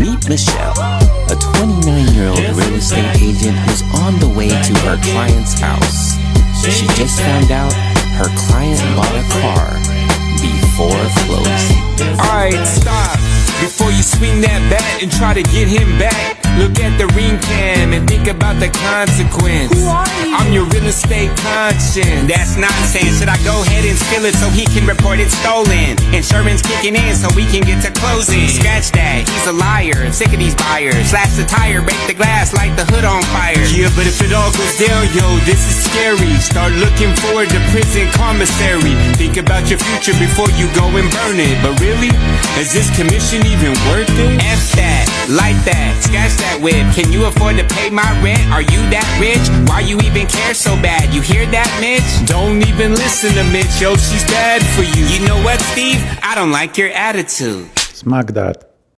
Meet Michelle, a 29-year-old real estate agent who's on the way to her client's house. She just found out her client bought a car before closing. Alright, stop. Before you swing that bat and try to get him back, look at the ring cam and think about the consequence. Who are you? I'm your real estate conscience. That's nonsense. Should I go ahead and steal it so he can report it stolen? Insurance kicking in so we can get to closing. Scratch that, he's a liar. I'm sick of these buyers. Slash the tire, break the glass, light the hood on fire. Yeah, but if it all goes down, yo, this is scary. Start looking forward to prison commissary. Think about your future before you go and burn it. But really, is this commission even worth it? F that, light that, scratch that whip. Can you afford to pay my rent? Are you that rich? Why you even care so bad? You hear that, Mitch? Don't even listen to Mitch, yo, she's bad for you. You know what, Steve? I don't like your attitude. Smack that.